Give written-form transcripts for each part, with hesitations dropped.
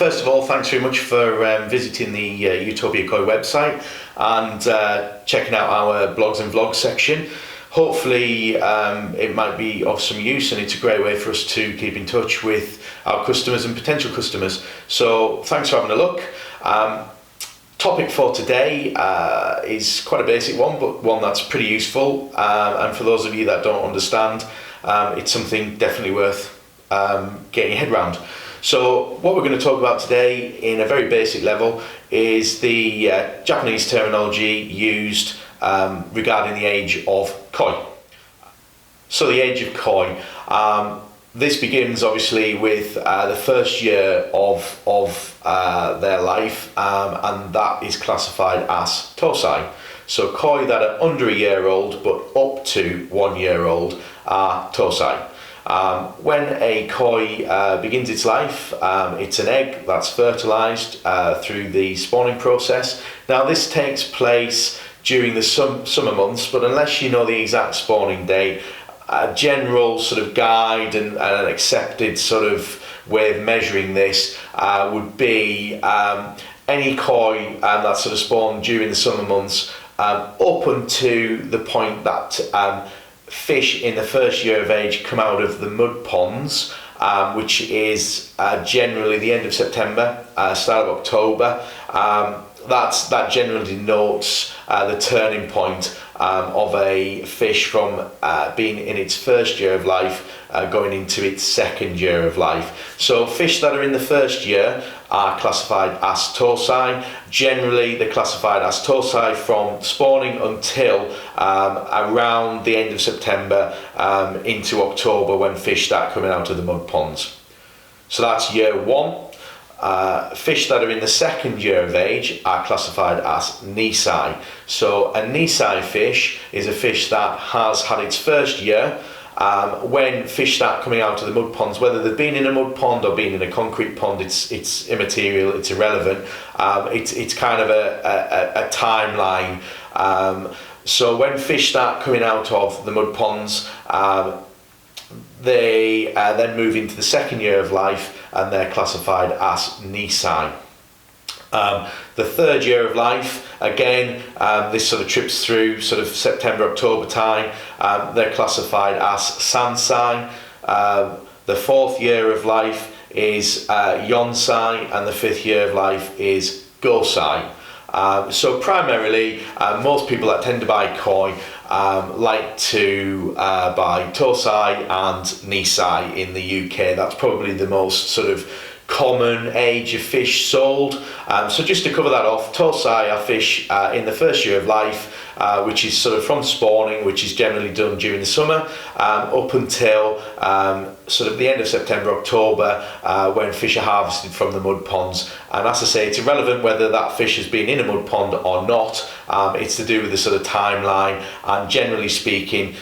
first of all, thanks very much for visiting the Utopia Koi website and checking out our blogs and vlogs section. Hopefully it might be of some use, and it's a great way for us to keep in touch with our customers and potential customers. So thanks for having a look. Topic for today is quite a basic one, but one that's pretty useful, and for those of you that don't understand, it's something definitely worth getting your head around. So what we're going to talk about today in a very basic level is the Japanese terminology used regarding the age of koi. So the age of koi, this begins obviously with the first year of their life, and that is classified as tosai. So koi that are under a year old but up to 1 year old are tosai. When a koi begins its life, it's an egg that's fertilized through the spawning process. Now this takes place during the summer months, but unless you know the exact spawning date, a general sort of guide and an accepted sort of way of measuring this would be any koi that sort of spawned during the summer months up until the point that fish in the first year of age come out of the mud ponds, which is generally the end of September, start of October. That generally denotes the turning point of a fish from being in its first year of life going into its second year of life. So fish that are in the first year are classified as tosai. Generally they're classified as tosai from spawning until around the end of September into October, when fish start coming out of the mud ponds. So that's year one. Fish that are in the second year of age are classified as nisai. So a nisai fish is a fish that has had its first year. When fish start coming out of the mud ponds, whether they've been in a mud pond or been in a concrete pond, it's immaterial, it's irrelevant. It's kind of a timeline. So when fish start coming out of the mud ponds, they then move into the second year of life, and they're classified as nisai. The third year of life, again, this sort of trips through sort of September, October time, they're classified as sansai. The fourth year of life is yonsai, and the fifth year of life is gosai. So primarily, most people that tend to buy koi like to buy tosai and nisai in the UK. That's probably the most sort of common age of fish sold. So just to cover that off, tosai are fish in the first year of life, which is sort of from spawning, which is generally done during the summer, up until sort of the end of September, October, when fish are harvested from the mud ponds. And as I say, it's irrelevant whether that fish has been in a mud pond or not. It's to do with the sort of timeline, and generally speaking,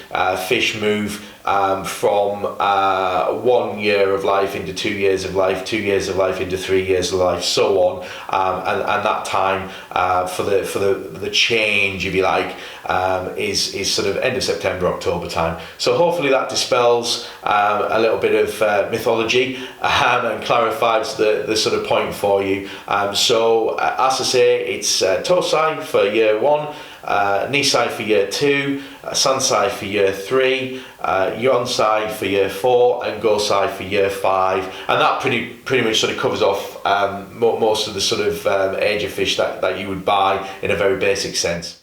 fish move from 1 year of life into 2 years of life, 2 years of life into 3 years of life, so on, and that time for the change, if you like, is sort of end of September, October time. So hopefully that dispels a little bit of mythology and clarifies the sort of point for you. So as I say, it's tosai for year one, nisai for year two, sansai for year three, yonsai for year four, and gosai for year five, and that pretty much sort of covers off most of the sort of age of fish that you would buy in a very basic sense.